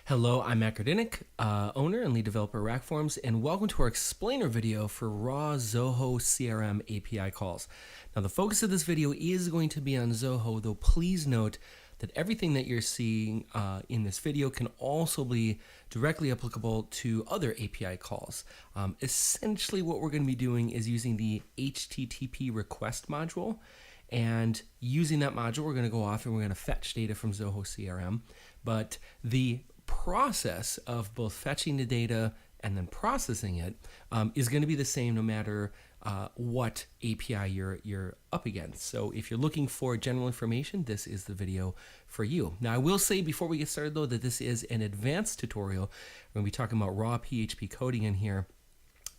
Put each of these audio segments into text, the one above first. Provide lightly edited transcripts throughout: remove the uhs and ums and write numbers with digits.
Hello, I'm Matt Grodinnik, owner and lead developer of Rackforms, and welcome to our explainer video for raw Zoho CRM API calls. Now, the focus of this video is going to be on Zoho, though please note that everything that you're seeing in this video can also be directly applicable to other API calls. Essentially, what we're going to be doing is using the HTTP request module, and using that module, we're going to go off and we're going to fetch data from Zoho CRM, but the process of both fetching the data and then processing it is going to be the same no matter what API you're up against. So if you're looking for general information, this is the video for you. Now, I will say before we get started though that this is an advanced tutorial. We're going to be talking about raw PHP coding in here,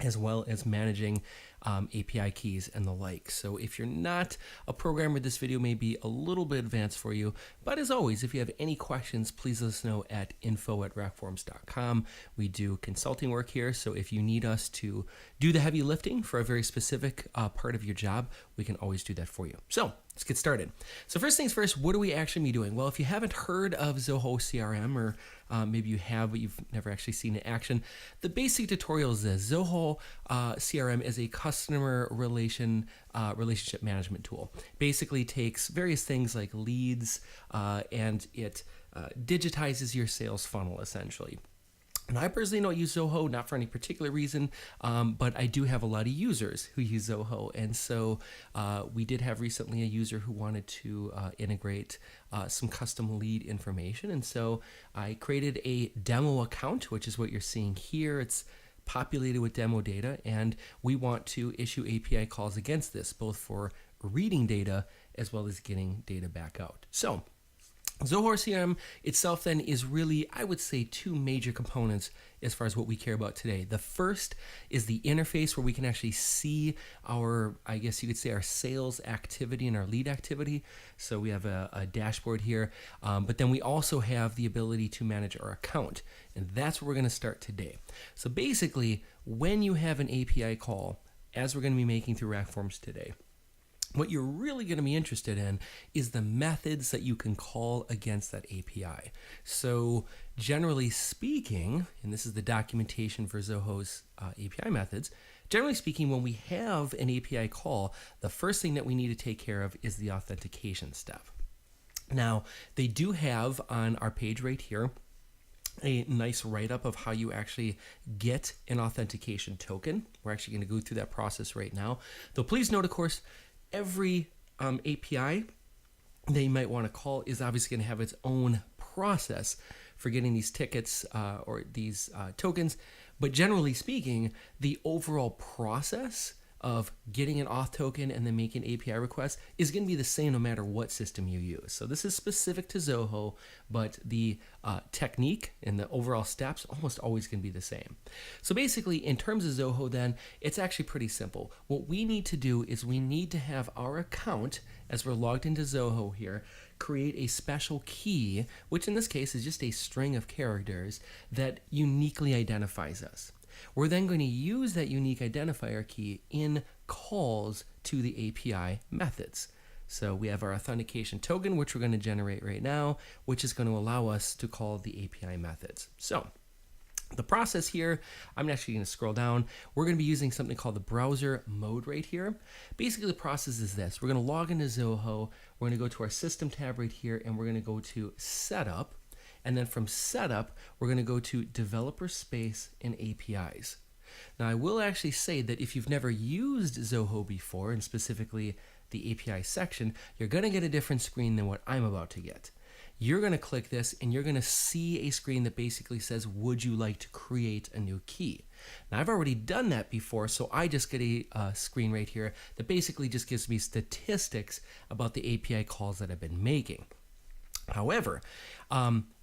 as well as managing API keys and the like. So if you're not a programmer, this video may be a little bit advanced for you. But as always, if you have any questions, please let us know at info@rackforms.com. We do consulting work here, so if you need us to do the heavy lifting for a very specific part of your job, we can always do that for you. So let's get started. So first things first, what are we actually be doing? Well, if you haven't heard of Zoho CRM, or maybe you have, but you've never actually seen it in action, the basic tutorial is this. Zoho CRM is a customer relationship management tool. Basically takes various things like leads and it digitizes your sales funnel essentially. And I personally don't use Zoho, not for any particular reason, but I do have a lot of users who use Zoho. And so we did have recently a user who wanted to integrate some custom lead information. And so I created a demo account, which is what you're seeing here. It's populated with demo data, and we want to issue API calls against this, both for reading data as well as getting data back out. So Zoho CRM itself then is really, I would say, two major components as far as what we care about today. The first is the interface where we can actually see our, I guess you could say, our sales activity and our lead activity. So we have a dashboard here, but then we also have the ability to manage our account. And that's what we're going to start today. So basically, when you have an API call, as we're going to be making through Rackforms today, what you're really going to be interested in is the methods that you can call against that API. So generally speaking, and this is the documentation for Zoho's API methods, generally speaking, when we have an API call, the first thing that we need to take care of is the authentication step. Now, they do have on our page right here a nice write-up of how you actually get an authentication token. We're actually going to go through that process right now. Though please note, of course, every API that you might want to call is obviously going to have its own process for getting these tickets or these tokens. But generally speaking, the overall process of getting an auth token and then making API requests is going to be the same no matter what system you use. So this is specific to Zoho, but the technique and the overall steps almost always going to be the same. So basically, in terms of Zoho then, it's actually pretty simple. What we need to do is we need to have our account, as we're logged into Zoho here, create a special key, which in this case is just a string of characters that uniquely identifies us. We're then going to use that unique identifier key in calls to the API methods. So we have our authentication token, which we're going to generate right now, which is going to allow us to call the API methods. So the process here, I'm actually going to scroll down. We're going to be using something called the browser mode right here. Basically, the process is this. We're going to log into Zoho. We're going to go to our system tab right here, and we're going to go to setup. And then from setup, we're going to go to developer space and APIs. Now, I will actually say that if you've never used Zoho before, and specifically the API section, you're going to get a different screen than what I'm about to get. You're going to click this and you're going to see a screen that basically says, would you like to create a new key? Now, I've already done that before, so I just get a screen right here that basically just gives me statistics about the API calls that I've been making. However,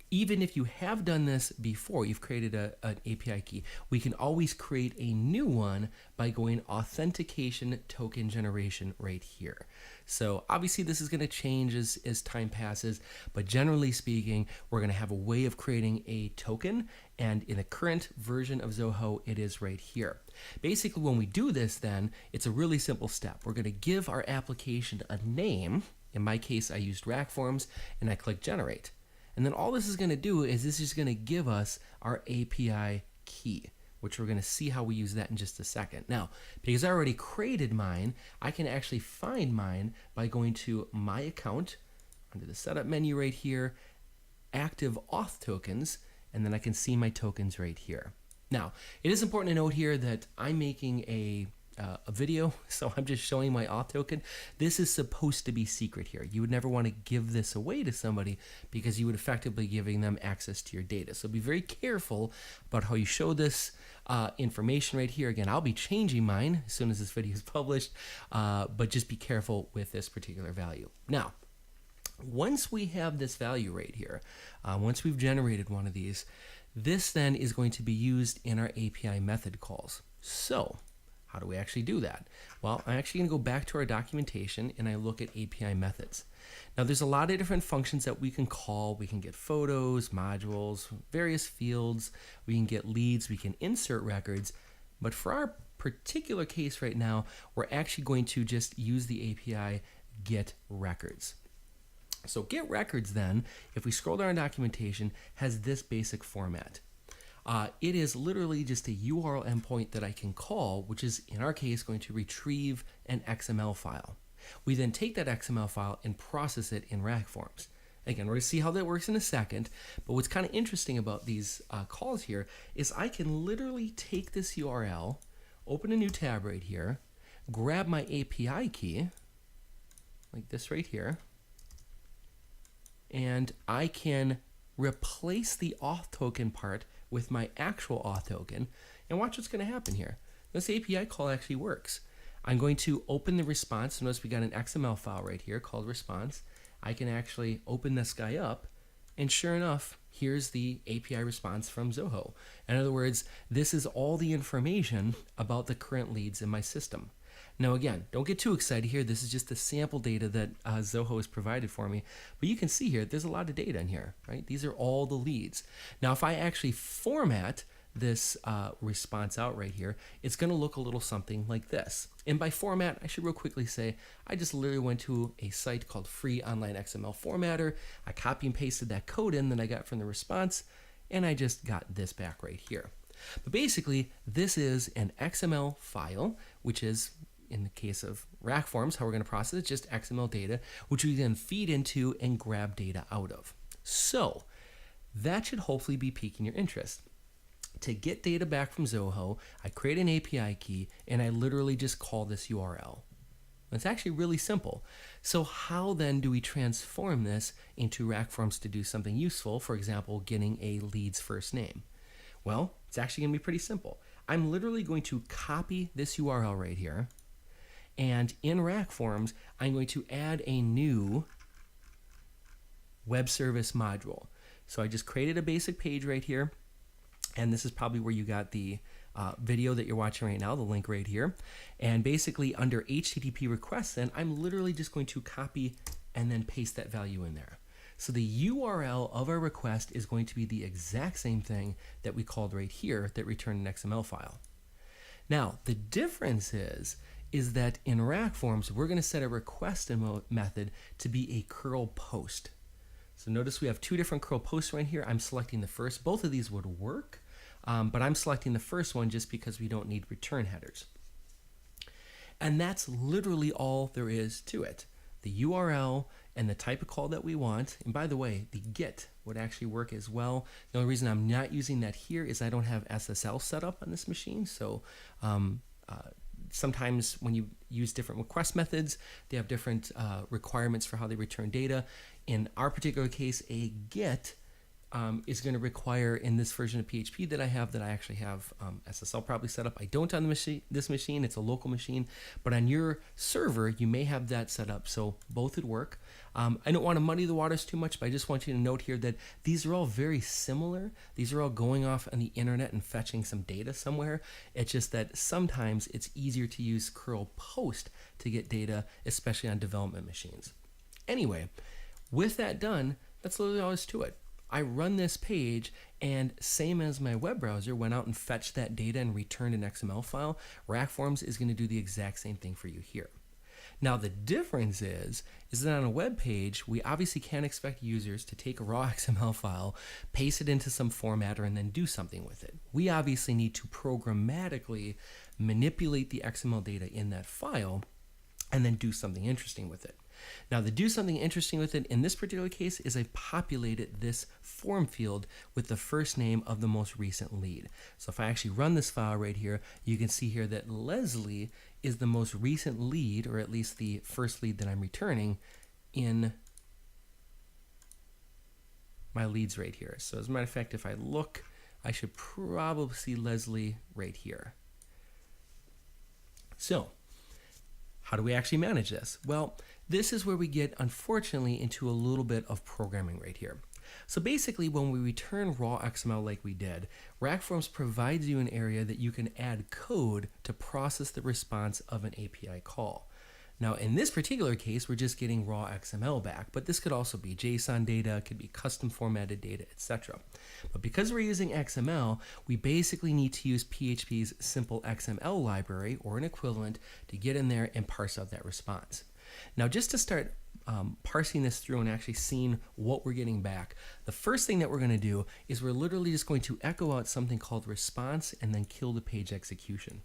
even if you have done this before, you've created an API key, we can always create a new one by going authentication token generation right here. So obviously this is going to change as time passes, but generally speaking, we're going to have a way of creating a token, and in the current version of Zoho, it is right here. Basically, when we do this then, it's a really simple step. We're going to give our application a name. In my case, I used Rackforms, and I click generate. And then all this is going to do is this is going to give us our API key, which we're going to see how we use that in just a second. Now, because I already created mine, I can actually find mine by going to my account under the setup menu right here, active auth tokens, and then I can see my tokens right here. Now, it is important to note here that I'm making a video, so I'm just showing my auth token. This is supposed to be secret here. You would never want to give this away to somebody because you would effectively giving them access to your data. So be very careful about how you show this information right here. Again, I'll be changing mine as soon as this video is published, but just be careful with this particular value. Now, once we have this value right here, once we've generated one of these, this then is going to be used in our API method calls. So how do we actually do that? Well, I'm actually going to go back to our documentation and I look at API methods. Now there's a lot of different functions that we can call. We can get photos, modules, various fields, we can get leads, we can insert records, but for our particular case right now, we're actually going to just use the API get records. So get records then, if we scroll down our documentation, has this basic format. It is literally just a URL endpoint that I can call, which is in our case going to retrieve an XML file. We then take that XML file and process it in RackForms. Again, we're going to see how that works in a second, but what's kind of interesting about these calls here is I can literally take this URL, open a new tab right here, grab my API key, like this right here, and I can replace the auth token part with my actual auth token, and watch what's going to happen here. This API call actually works. I'm going to open the response. Notice we got an XML file right here called response. I can actually open this guy up, and sure enough, here's the API response from Zoho. In other words, this is all the information about the current leads in my system. Now again, don't get too excited here. This is just the sample data that Zoho has provided for me. But you can see here, there's a lot of data in here, right? These are all the leads. Now if I actually format this response out right here, it's going to look a little something like this. And by format, I should real quickly say, I just literally went to a site called Free Online XML Formatter. I copy and pasted that code in that I got from the response, and I just got this back right here. But basically, this is an XML file, which is, in the case of RackForms, how we're going to process it, just XML data, which we then feed into and grab data out of. So that should hopefully be piquing your interest. To get data back from Zoho, I create an API key and I literally just call this URL. It's actually really simple. So how then do we transform this into RackForms to do something useful, for example, getting a lead's first name? Well, it's actually going to be pretty simple. I'm literally going to copy this URL right here, and in RackForms, I'm going to add a new web service module. So I just created a basic page right here, and this is probably where you got the video that you're watching right now, the link right here. And basically under HTTP requests, then I'm literally just going to copy and then paste that value in there. So the URL of our request is going to be the exact same thing that we called right here that returned an XML file. Now, the difference is that in RackForms, we're going to set a request method to be a curl post. So notice we have two different curl posts right here. I'm selecting the first. Both of these would work, but I'm selecting the first one just because we don't need return headers. And that's literally all there is to it. The URL and the type of call that we want. And by the way, the get would actually work as well. The only reason I'm not using that here is I don't have SSL set up on this machine. So sometimes when you use different request methods, they have different requirements for how they return data. In our particular case, a get is going to require, in this version of PHP that I actually have SSL probably set up. I don't on this machine, it's a local machine, but on your server, you may have that set up, so both would work. I don't want to muddy the waters too much, but I just want you to note here that these are all very similar. These are all going off on the internet and fetching some data somewhere. It's just that sometimes it's easier to use curl post to get data, especially on development machines. Anyway, with that done, that's literally all there is to it. I run this page, and same as my web browser went out and fetched that data and returned an XML file, RackForms is going to do the exact same thing for you here. Now the difference is that on a web page, we obviously can't expect users to take a raw XML file, paste it into some formatter, and then do something with it. We obviously need to programmatically manipulate the XML data in that file and then do something interesting with it. Now, the do something interesting with it in this particular case is I've populated this form field with the first name of the most recent lead. So if I actually run this file right here, you can see here that Leslie is the most recent lead, or at least the first lead that I'm returning in my leads right here. So as a matter of fact, if I look, I should probably see Leslie right here. So how do we actually manage this? Well, this is where we get, unfortunately, into a little bit of programming right here. So basically, when we return raw XML like we did, RackForms provides you an area that you can add code to process the response of an API call. Now, in this particular case, we're just getting raw XML back, but this could also be JSON data, could be custom formatted data, etc. But because we're using XML, we basically need to use PHP's simple XML library or an equivalent to get in there and parse out that response. Now, just to start parsing this through and actually seeing what we're getting back, the first thing that we're going to do is we're literally just going to echo out something called response and then kill the page execution.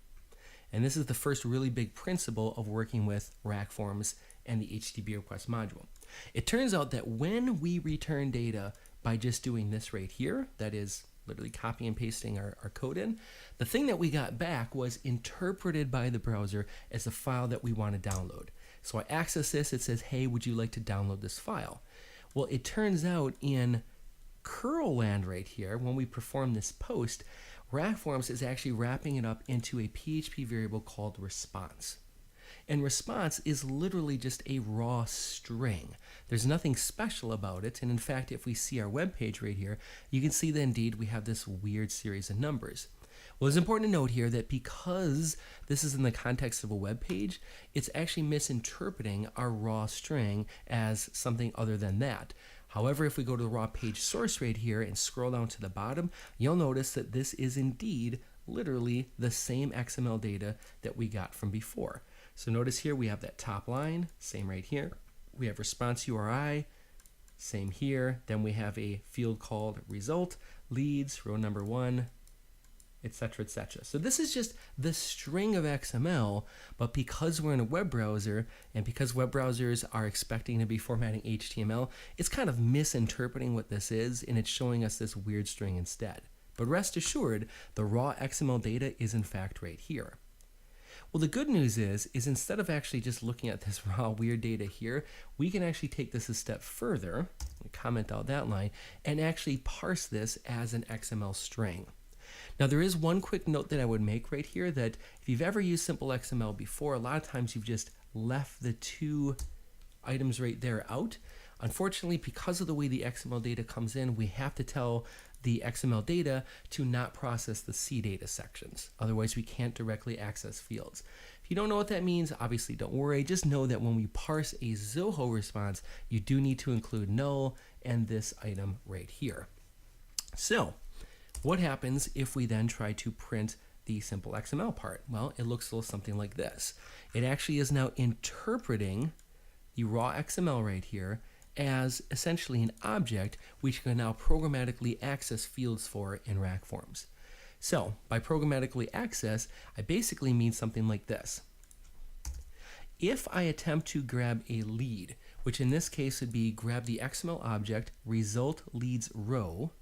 And this is the first really big principle of working with RackForms and the HTTP request module. It turns out that when we return data by just doing this right here, that is literally copying and pasting our code in, the thing that we got back was interpreted by the browser as the file that we want to download. So I access this, it says, hey, would you like to download this file? Well, it turns out in curl land right here, when we perform this post, RackForms is actually wrapping it up into a PHP variable called response. And response is literally just a raw string. There's nothing special about it. And in fact, if we see our web page right here, you can see that indeed we have this weird series of numbers. Well, it's important to note here that because this is in the context of a web page, it's actually misinterpreting our raw string as something other than that. However, if we go to the raw page source right here and scroll down to the bottom, you'll notice that this is indeed literally the same XML data that we got from before. So notice here we have that top line, same right here. We have response URI, same here. Then we have a field called result, leads, row number 1, etc., etc. So this is just the string of XML, but because we're in a web browser and because web browsers are expecting to be formatting HTML, it's kind of misinterpreting what this is, and it's showing us this weird string instead. But rest assured, the raw XML data is in fact right here. Well, the good news is instead of actually just looking at this raw weird data here, we can actually take this a step further, comment out that line, and actually parse this as an XML string. Now, there is one quick note that I would make right here, that if you've ever used simple XML before, a lot of times you've just left the two items right there out. Unfortunately, because of the way the XML data comes in, we have to tell the XML data to not process the CData sections. Otherwise, we can't directly access fields. If you don't know what that means, obviously don't worry. Just know that when we parse a Zoho response, you do need to include null and this item right here. So, what happens if we then try to print the simple XML part? Well, it looks a little something like this. It actually is now interpreting the raw XML right here as essentially an object which can now programmatically access fields for in RackForms. So, by programmatically access, I basically mean something like this. If I attempt to grab a lead, which in this case would be grab the XML object result leads row,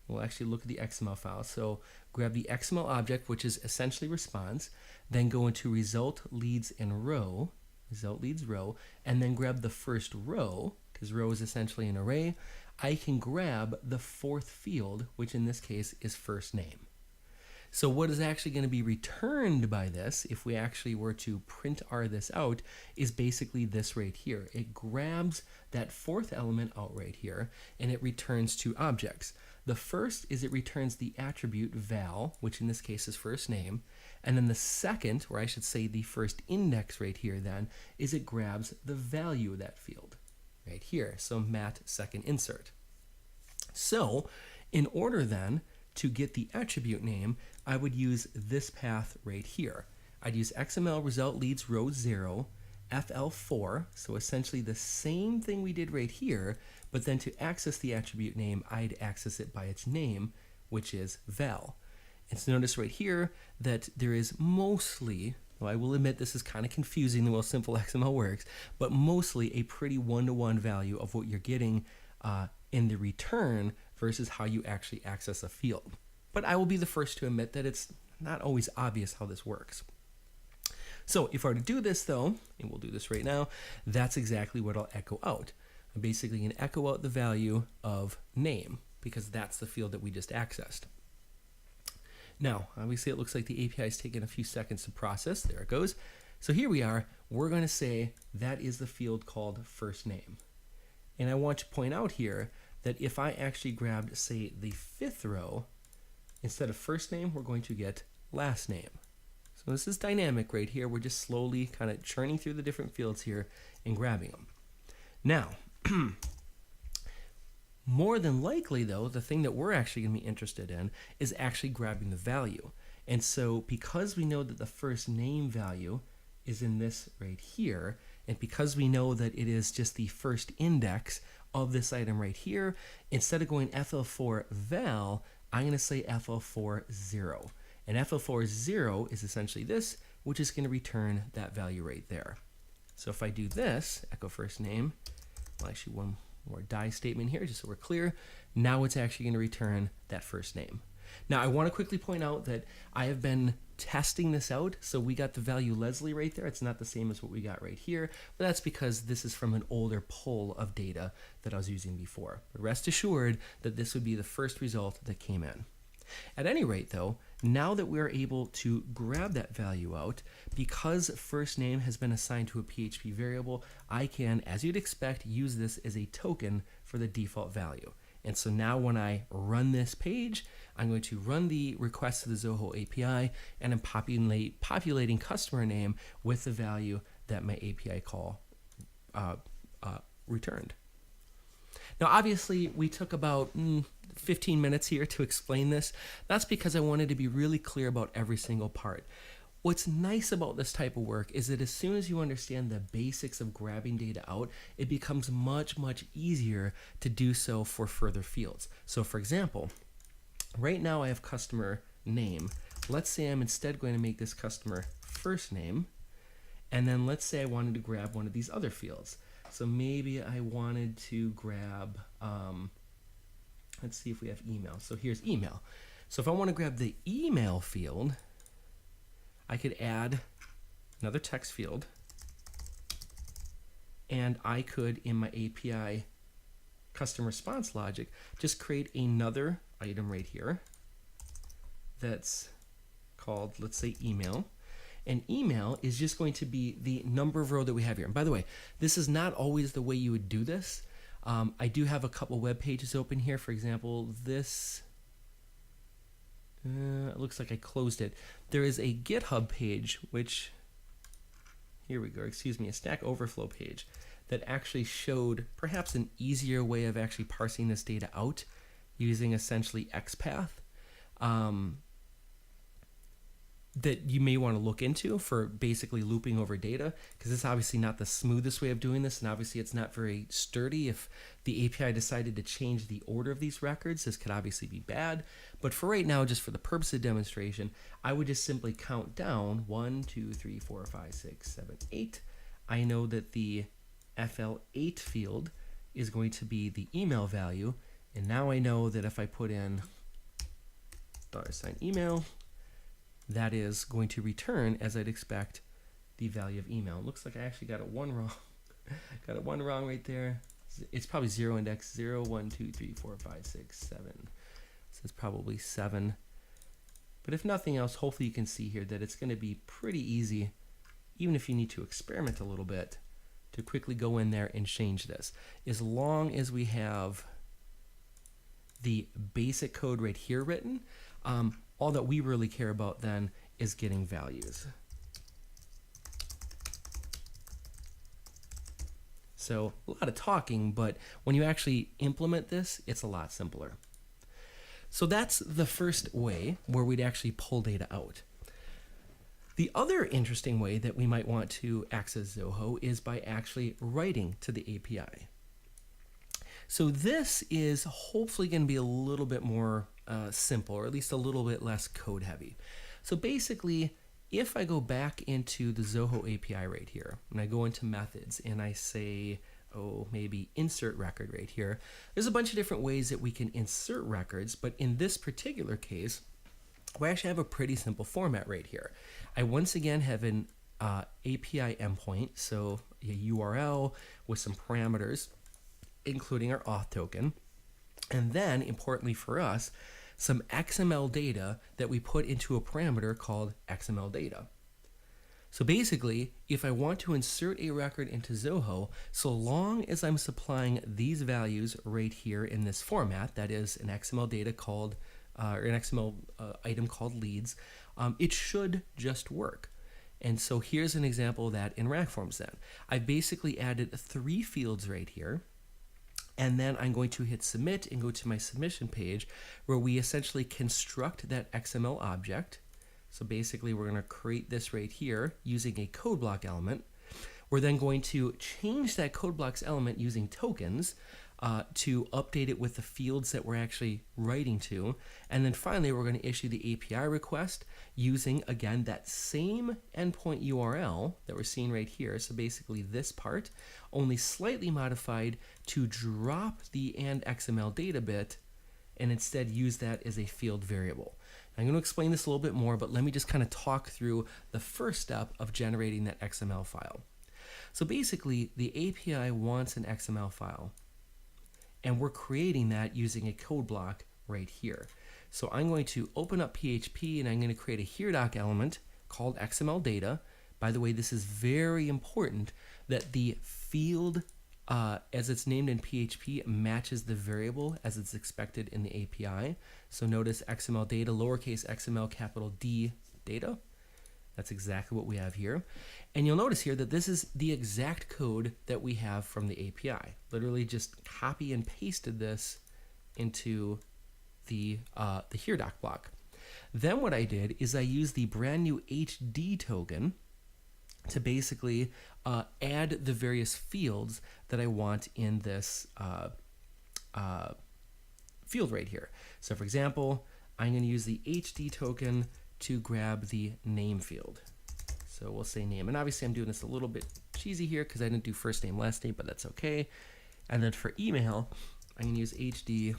we'll actually look at the XML file. So grab the XML object, which is essentially response, then go into result leads and row, result leads row, and then grab the first row, because row is essentially an array. I can grab the fourth field, which in this case is first name. So what is actually going to be returned by this, if we actually were to print this out, is basically this right here. It grabs that fourth element out right here, and it returns two objects. The first is it returns the attribute val, which in this case is first name. And then the second, or I should say the first index right here then, is it grabs the value of that field right here. So mat second insert. So in order then to get the attribute name, I would use this path right here. I'd use XML result leads row 0, FL4, so essentially the same thing we did right here, but then to access the attribute name, I'd access it by its name, which is val. And so notice right here that there is mostly, well, I will admit this is kind of confusing the way simple XML works, but mostly a pretty one-to-one value of what you're getting in the return versus how you actually access a field. But I will be the first to admit that it's not always obvious how this works. So if I were to do this though, and we'll do this right now, that's exactly what I'll echo out. I'm basically going to echo out the value of name because that's the field that we just accessed. Now, obviously it looks like the API is taking a few seconds to process. There it goes. So here we are. We're going to say that is the field called first name. And I want to point out here that if I actually grabbed, say, the 5th row, instead of first name, we're going to get last name. So this is dynamic right here. We're just slowly kind of churning through the different fields here and grabbing them. Now, more than likely though, the thing that we're actually going to be interested in is actually grabbing the value. And so because we know that the first name value is in this right here, and because we know that it is just the first index of this item right here, instead of going FL4 val, I'm going to say FL4 0. And FL4 0 is essentially this, which is going to return that value right there. So if I do this, echo first name, well, actually one more die statement here, just so we're clear. Now it's actually going to return that first name. Now I want to quickly point out that I have been testing this out. So we got the value Leslie right there. It's not the same as what we got right here, but that's because this is from an older pull of data that I was using before. But rest assured that this would be the first result that came in. At any rate though, now that we're able to grab that value out, because first name has been assigned to a PHP variable, I can, as you'd expect, use this as a token for the default value. And so now when I run this page, I'm going to run the request to the Zoho API, and I'm populating customer name with the value that my API call returned. Now, obviously, we took about 15 minutes here to explain this. That's because I wanted to be really clear about every single part. What's nice about this type of work is that as soon as you understand the basics of grabbing data out, it becomes much, much easier to do so for further fields. So for example, right now I have customer name. Let's say I'm instead going to make this customer first name, and then let's say I wanted to grab one of these other fields. So maybe I wanted to grab, let's see if we have email. So here's email. So if I want to grab the email field, I could add another text field, and I could, in my API custom response logic, just create another item right here that's called, let's say, email. And email is just going to be the number of row that we have here. And by the way, this is not always the way you would do this. I do have a couple web pages open here. For example, this it looks like I closed it. There is a GitHub page, which, here we go, excuse me, a Stack Overflow page that actually showed perhaps an easier way of actually parsing this data out using essentially XPath. That you may want to look into for basically looping over data, because it's obviously not the smoothest way of doing this, and obviously it's not very sturdy. If the API decided to change the order of these records, this could obviously be bad. But for right now, just for the purpose of demonstration, I would just simply count down 1, 2, 3, 4, 5, 6, 7, 8. I know that the FL8 field is going to be the email value, and now I know that if I put in $email, that is going to return, as I'd expect, the value of email. It looks like I actually got it one wrong. Got it one wrong right there. It's probably 0 index 0, 1, 2, 3, 4, 5, 6, 7. So it's probably 7. But if nothing else, hopefully you can see here that it's going to be pretty easy, even if you need to experiment a little bit, to quickly go in there and change this. As long as we have the basic code right here written, all that we really care about then is getting values. So a lot of talking, but when you actually implement this, it's a lot simpler. So that's the first way where we'd actually pull data out. The other interesting way that we might want to access Zoho is by actually writing to the API. So this is hopefully going to be a little bit more simple, or at least a little bit less code heavy. So basically, if I go back into the Zoho API right here, and I go into methods and I say, maybe insert record right here, there's a bunch of different ways that we can insert records, but in this particular case, we actually have a pretty simple format right here. I once again have an API endpoint, so a URL with some parameters, including our auth token, and then, importantly for us, some XML data that we put into a parameter called XML data. So basically, if I want to insert a record into Zoho, so long as I'm supplying these values right here in this format, that is an XML data called, or an XML item called leads, it should just work. And so here's an example of that in RackForms then. I've basically added 3 fields right here, and then I'm going to hit submit and go to my submission page where we essentially construct that XML object. So basically we're going to create this right here using a code block element. We're then going to change that code blocks element using tokens to update it with the fields that we're actually writing to. And then finally, we're going to issue the API request using, again, that same endpoint URL that we're seeing right here. So basically this part, only slightly modified to drop the and XML data bit and instead use that as a field variable. I'm going to explain this a little bit more, but let me just kind of talk through the first step of generating that XML file. So basically, the API wants an XML file, and we're creating that using a code block right here. So I'm going to open up PHP, and I'm going to create a HereDoc element called XML data. By the way, this is very important that the field, as it's named in PHP, matches the variable as it's expected in the API. So notice XML data, lowercase XML, capital D data. That's exactly what we have here. And you'll notice here that this is the exact code that we have from the API. Literally just copy and pasted this into the HereDoc block. Then what I did is I used the brand new HD token to basically add the various fields that I want in this field right here. So for example, I'm going to use the HD token to grab the name field. So we'll say name. And obviously I'm doing this a little bit cheesy here because I didn't do first name, last name, but that's okay. And then for email, I'm going to use HD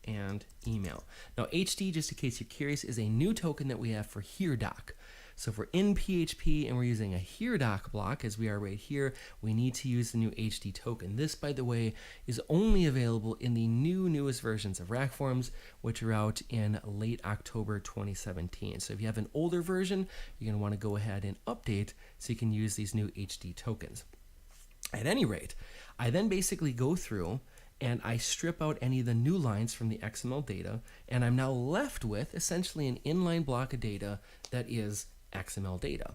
and email. Now HD, just in case you're curious, is a new token that we have for HereDoc. So if we're in PHP and we're using a HereDoc block, as we are right here, we need to use the new HD token. This, by the way, is only available in the newest versions of RackForms, which are out in late October 2017. So if you have an older version, you're going to want to go ahead and update so you can use these new HD tokens. At any rate, I then basically go through and I strip out any of the new lines from the XML data, and I'm now left with essentially an inline block of data that is XML data.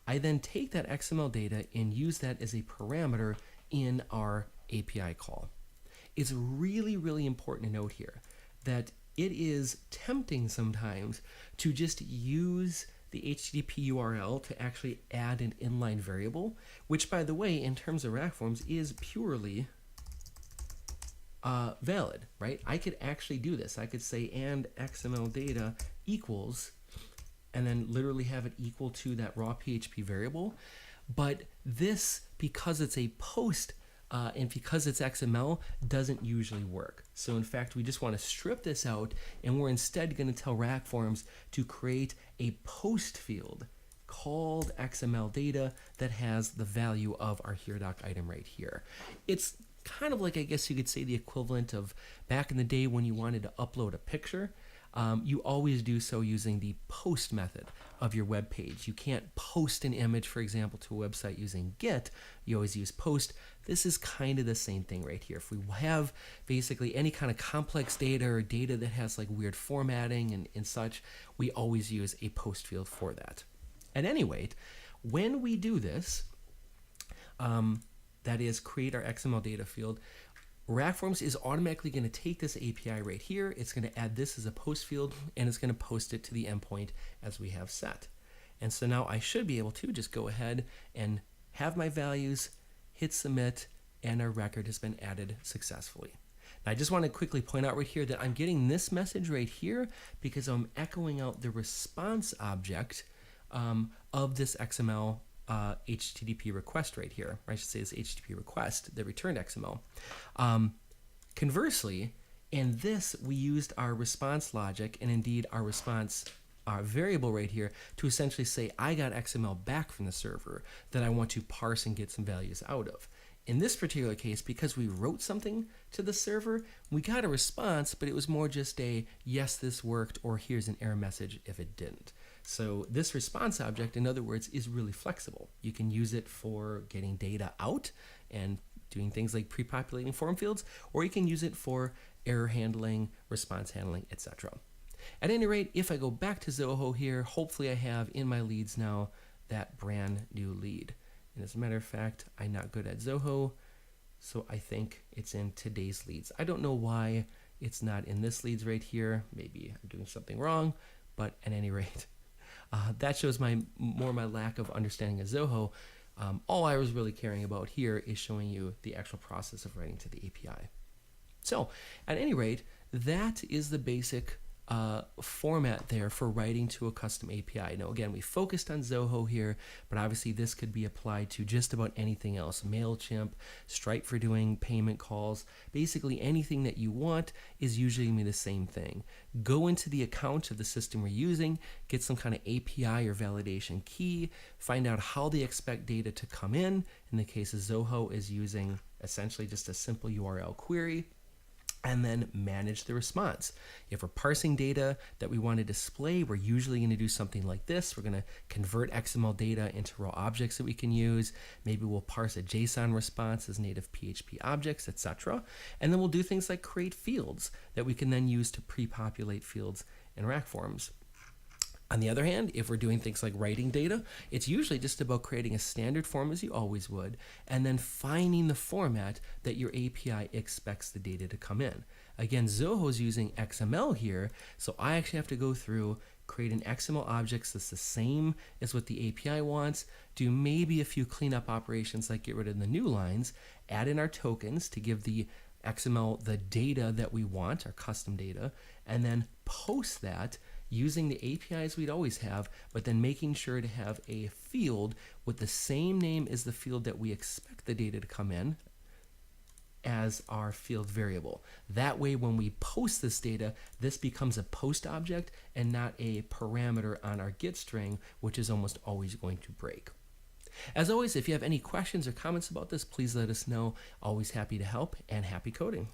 I then take that XML data and use that as a parameter in our API call. It's really, really important to note here that it is tempting sometimes to just use the HTTP URL to actually add an inline variable, which, by the way, in terms of RackForms is purely valid, right? I could actually do this. I could say and XML data equals, and then literally have it equal to that raw PHP variable. But this, because it's a post and because it's XML, doesn't usually work. So in fact, we just want to strip this out, and we're instead going to tell RackForms to create a post field called XML data that has the value of our HereDoc item right here. It's kind of like, I guess you could say, the equivalent of back in the day when you wanted to upload a picture. You always do so using the post method of your web page. You can't post an image, for example, to a website using GET. You always use post. This is kind of the same thing right here. If we have basically any kind of complex data or data that has like weird formatting and such, we always use a post field for that. At any rate, when we do this, that is create our XML data field, RackForms is automatically going to take this API right here. It's going to add this as a post field, and it's going to post it to the endpoint as we have set. And so now I should be able to just go ahead and have my values, hit submit, and our record has been added successfully. Now I just want to quickly point out right here that I'm getting this message right here because I'm echoing out the response object of this XML HTTP request right here. Or I should say this HTTP request that returned XML. Conversely, in this, we used our response logic and indeed our response variable right here to essentially say, I got XML back from the server that I want to parse and get some values out of. In this particular case, because we wrote something to the server, we got a response, but it was more just a, yes, this worked, or here's an error message if it didn't. So this response object, in other words, is really flexible. You can use it for getting data out and doing things like pre-populating form fields, or you can use it for error handling, response handling, etc. At any rate, if I go back to Zoho here, hopefully I have in my leads now that brand new lead. And as a matter of fact, I'm not good at Zoho, so I think it's in today's leads. I don't know why it's not in this leads right here. Maybe I'm doing something wrong, but at any rate, that shows more my lack of understanding of Zoho. All I was really caring about here is showing you the actual process of writing to the API. So at any rate, that is the basic format there for writing to a custom API. Now again, we focused on Zoho here, but obviously this could be applied to just about anything else. MailChimp, Stripe for doing payment calls, basically anything that you want is usually going to be the same thing. Go into the account of the system we're using, get some kind of API or validation key, find out how they expect data to come in. In the case of Zoho is using essentially just a simple URL query, and then manage the response. If we're parsing data that we want to display, we're usually going to do something like this. We're going to convert XML data into raw objects that we can use. Maybe we'll parse a JSON response as native PHP objects, etc. And then we'll do things like create fields that we can then use to pre-populate fields in rack forms. On the other hand, if we're doing things like writing data, it's usually just about creating a standard form as you always would, and then finding the format that your API expects the data to come in. Again, Zoho is using XML here, so I actually have to go through, create an XML object that's the same as what the API wants, do maybe a few cleanup operations like get rid of the new lines, add in our tokens to give the XML the data that we want, our custom data, and then post that using the APIs we'd always have, but then making sure to have a field with the same name as the field that we expect the data to come in as our field variable. That way, when we post this data, this becomes a post object and not a parameter on our get string, which is almost always going to break. As always, if you have any questions or comments about this, please let us know. Always happy to help, and happy coding.